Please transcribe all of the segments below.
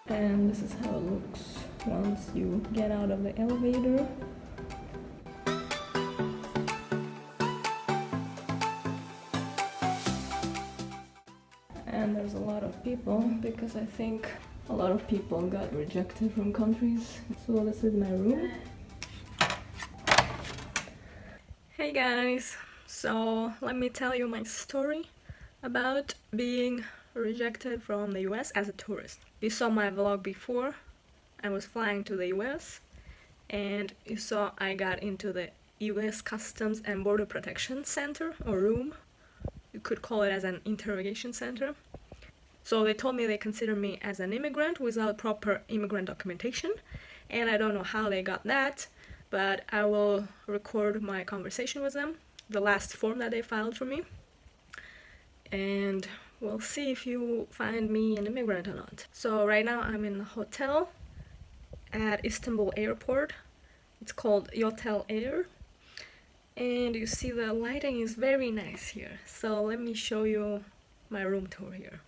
And this is how it looks once you get out of the elevator. And there's a lot of people because I think a lot of people got rejected from countries. So this is my room. Hey guys, so let me tell you my story about being rejected from the US as a tourist. You saw my vlog before. I was flying to the US and you saw I got into the US Customs and Border Protection Center or room. You could call it as an interrogation center. So they told me they consider me as an immigrant without proper immigrant documentation, and I don't know how they got that, but I will record my conversation with them, the last form that they filed for me, and we'll see if you find me an immigrant or not. So right now I'm in the hotel at Istanbul Airport. It's called Yotel Air, and you see the lighting is very nice here. So let me show you my room tour here.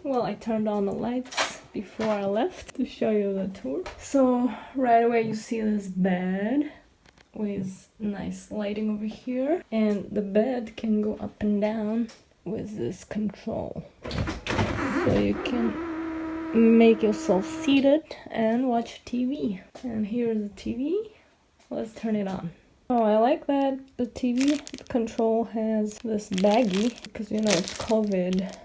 Well, I turned on the lights before I left to show you the tour. So right away you see this bed with nice lighting over here, and the bed can go up and down with this control. So you can make yourself seated and watch TV. And here's the TV. Let's turn it on. Oh, I like that the TV control has this baggie because you know it's COVID.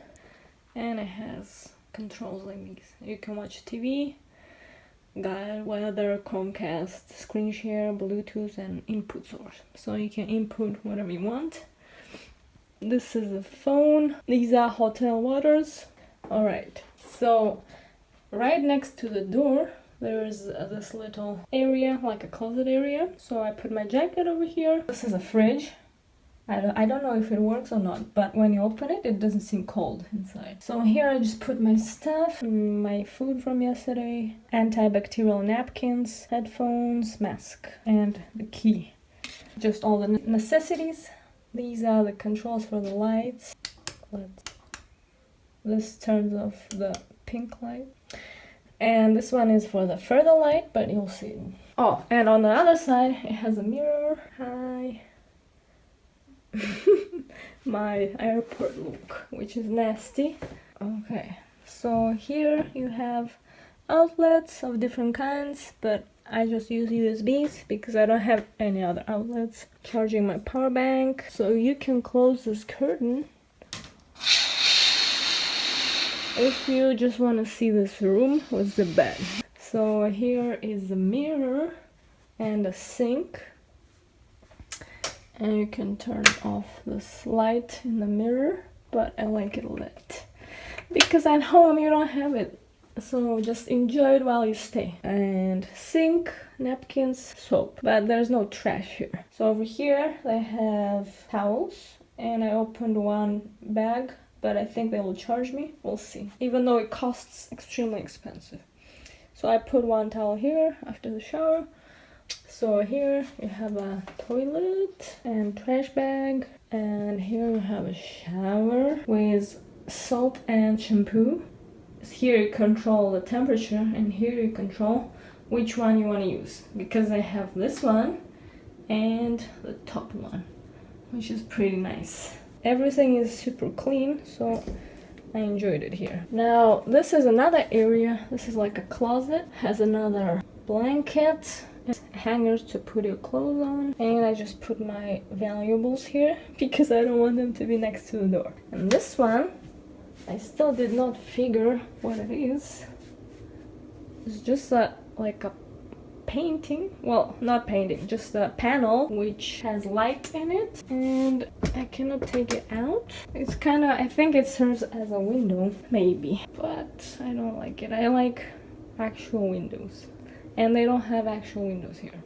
And it has controls like these. You can watch TV, guide, weather, Chromecast, screen share, Bluetooth, and input source. So you can input whatever you want. This is a phone. These are hotel waters. Alright, so right next to the door, there is this little area, like a closet area. So I put my jacket over here. This is a fridge. I don't know if it works or not, but when you open it, it doesn't seem cold inside. So here I just put my stuff, my food from yesterday, antibacterial napkins, headphones, mask, and the key. Just all the necessities. These are the controls for the lights. This turns off the pink light. And this one is for the further light, but you'll see. Oh, and on the other side, it has a mirror. Hi. My airport look, which is nasty. Okay, so here you have outlets of different kinds, but I just use USBs because I don't have any other outlets. Charging my power bank. So you can close this curtain if you just want to see this room with the bed. So here is the mirror and a sink. And you can turn off this light in the mirror, but I like it lit because at home you don't have it, so just enjoy it while you stay. And sink, napkins, soap, but there's no trash here. So over here they have towels, and I opened one bag, but I think they will charge me. We'll see, even though it costs extremely expensive. So I put one towel here after the shower. So here you have a toilet and trash bag, and here you have a shower with soap and shampoo. Here you control the temperature, and here you control which one you want to use, because I have this one and the top one, which is pretty nice. Everything is super clean, so I enjoyed it here. Now this is another area. This is like a closet, has another blanket, hangers to put your clothes on, and I just put my valuables here because I don't want them to be next to the door. And this one, I still did not figure what it is. It's just like a painting, well, not painting, just a panel which has light in it, and I cannot take it out. It's kind of, I think it serves as a window maybe, but I don't like it. I like actual windows, and they don't have actual windows here.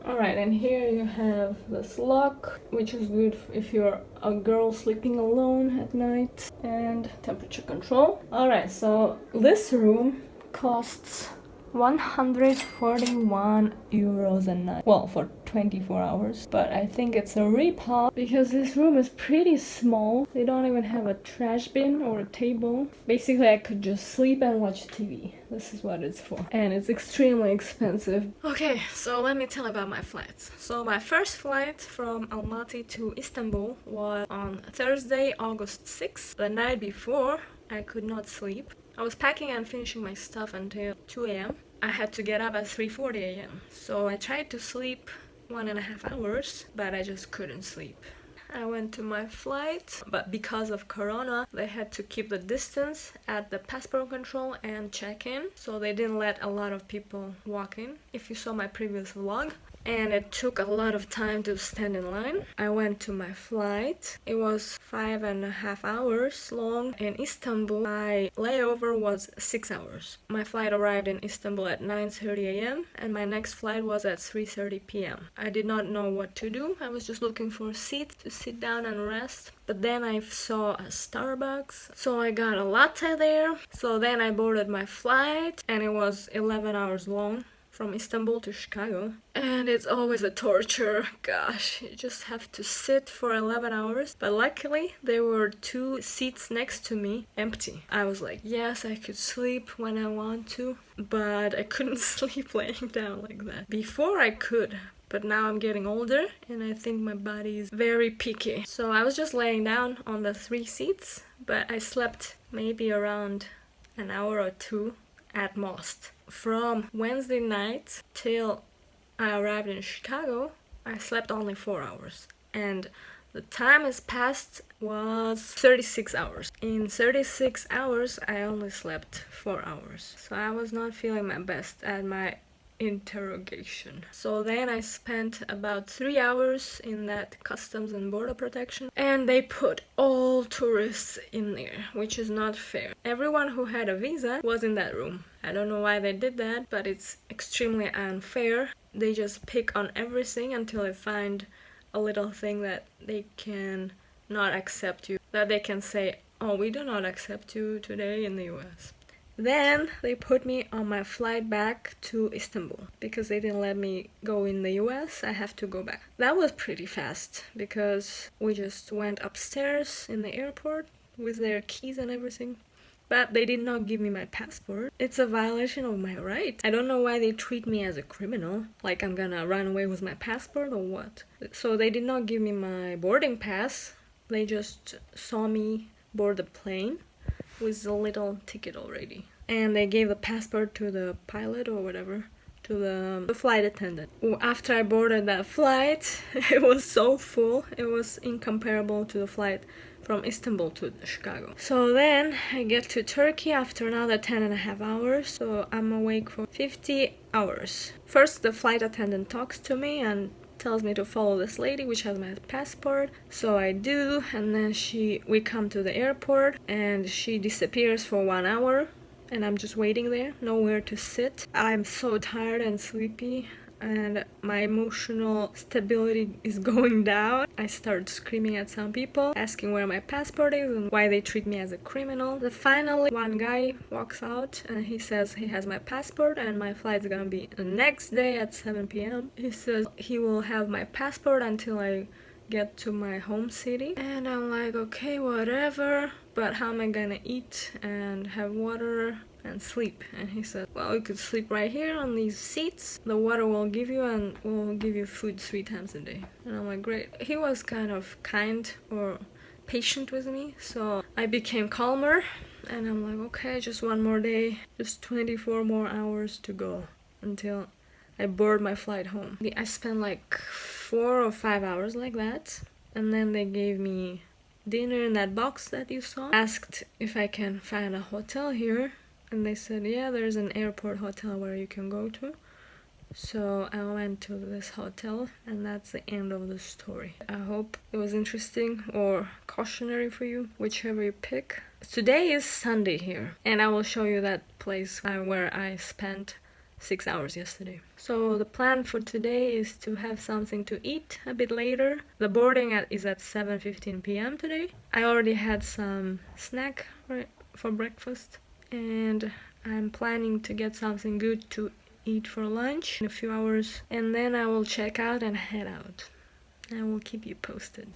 Alright, and here you have this lock, which is good if you're a girl sleeping alone at night, and temperature control. Alright, so this room costs 141 euros a night. Well, for 24 hours. But I think it's a ripoff because this room is pretty small. They don't even have a trash bin or a table. Basically, I could just sleep and watch TV. This is what it's for. And it's extremely expensive. Okay, so let me tell about my flights. So my first flight from Almaty to Istanbul was on Thursday, August 6th. The night before, I could not sleep. I was packing and finishing my stuff until 2 a.m. I had to get up at 3:40 a.m. So I tried to sleep 1.5 hours, but I just couldn't sleep. I went to my flight, but because of Corona, they had to keep the distance at the passport control and check-in, so they didn't let a lot of people walk in. If you saw my previous vlog, and it took a lot of time to stand in line. I went to my flight. It was 5.5 hours long. In Istanbul, my layover was 6 hours. My flight arrived in Istanbul at 9:30 a.m. and my next flight was at 3:30 p.m. I did not know what to do. I was just looking for a seat to sit down and rest. But then I saw a Starbucks, so I got a latte there. So then I boarded my flight, and it was 11 hours long. From Istanbul to Chicago, and it's always a torture. Gosh, you just have to sit for 11 hours, but luckily there were 2 seats next to me empty. I was like, yes, I could sleep when I want to, but I couldn't sleep laying down like that. Before I could, but now I'm getting older and I think my body is very picky. So I was just laying down on the 3 seats, but I slept maybe around an hour or 2 at most. From Wednesday night till I arrived in Chicago, I slept only 4 hours. And the time has passed was 36 hours. In 36 hours, I only slept 4 hours. So I was not feeling my best at my interrogation. So then I spent about 3 hours in that customs and border protection, and they put all tourists in there, which is not fair. Everyone who had a visa was in that room. I don't know why they did that, but it's extremely unfair. They just pick on everything until they find a little thing that they can not accept you, that they can say, oh, we do not accept you today in the US. Then they put me on my flight back to Istanbul because they didn't let me go in the US. I have to go back. That was pretty fast because we just went upstairs in the airport with their keys and everything. But they did not give me my passport. It's a violation of my right. I don't know why they treat me as a criminal, like I'm gonna run away with my passport or what. So they did not give me my boarding pass. They just saw me board the plane with a little ticket already. And they gave the passport to the pilot or whatever, to the flight attendant. After I boarded that flight, it was so full. It was incomparable to the flight from Istanbul to Chicago. So then I get to Turkey after another 10.5 hours. So I'm awake for 50 hours. First, the flight attendant talks to me and tells me to follow this lady, which has my passport. So I do, and then we come to the airport, and she disappears for 1 hour, and I'm just waiting there, nowhere to sit. I'm so tired and sleepy, and my emotional stability is going down. I start screaming at some people, asking where my passport is and why they treat me as a criminal. Then finally, one guy walks out and he says he has my passport and my flight's gonna be the next day at 7 p.m. He says he will have my passport until I get to my home city. And I'm like, okay, whatever, but how am I gonna eat and have water and sleep? And he said, well, you could sleep right here on these seats. The water will give you, and we'll give you food 3 times a day. And I'm like, great. He was kind of kind or patient with me, so I became calmer, and I'm like, okay, just 1 more day, just 24 more hours to go until I board my flight home. I spent like 4 or 5 hours like that, and then they gave me dinner in that box that you saw. Asked if I can find a hotel here, and they said, yeah, there's an airport hotel where you can go to. So I went to this hotel, and that's the end of the story. I hope it was interesting or cautionary for you, whichever you pick. Today is Sunday here, and I will show you that place where I spent 6 hours yesterday. So the plan for today is to have something to eat a bit later. The boarding is at 7:15 p.m. today. I already had some snack for breakfast, and I'm planning to get something good to eat for lunch in a few hours, and then I will check out and head out. I will keep you posted.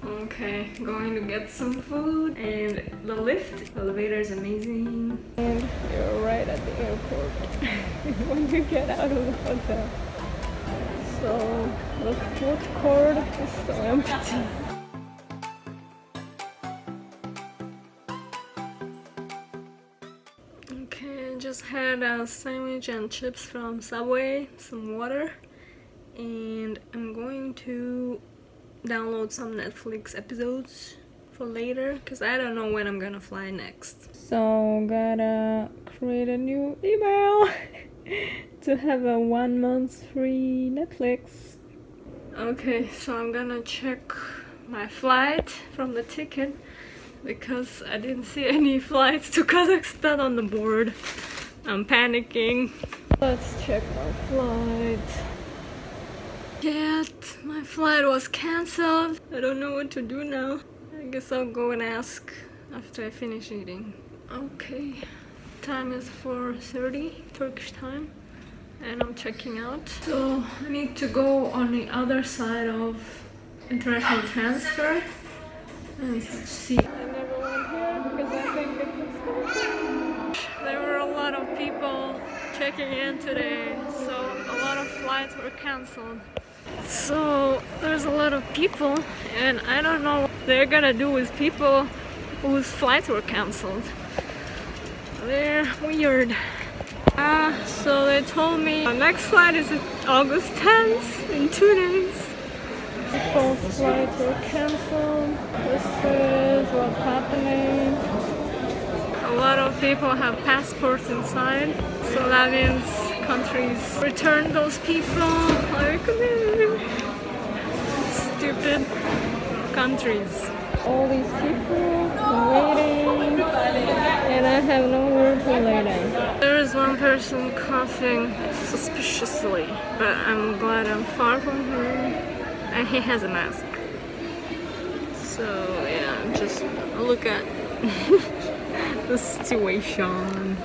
Okay, going to get some food, and the elevator is amazing. And you're right at the airport when you get out of the hotel. So the food court is so empty. Okay, I just had a sandwich and chips from Subway, some water, and I'm going to download some Netflix episodes for later because I don't know when I'm gonna fly next. So gotta create a new email to have a 1 month free Netflix. Okay, so I'm gonna check my flight from the ticket because I didn't see any flights to Kazakhstan on the board. I'm panicking. Let's check my flight. Yet my flight was cancelled. I don't know what to do now. I guess I'll go and ask after I finish eating. Okay, time is 4:30 Turkish time, and I'm checking out. So I need to go on the other side of international transfer and see. I never went here because I think it's expensive. There were a lot of people checking in today, so a lot of flights were cancelled. So there's a lot of people, and I don't know what they're gonna do with people whose flights were cancelled. They're weird. So they told me our next flight is August 10th, in 2 days. People's flights were cancelled. This is what's happening. A lot of people have passports inside, so that means countries return those people. Like, stupid countries. All these people waiting, and I have nowhere to lay down. There is one person coughing suspiciously, but I'm glad I'm far from him, and he has a mask. So yeah, just look at the situation.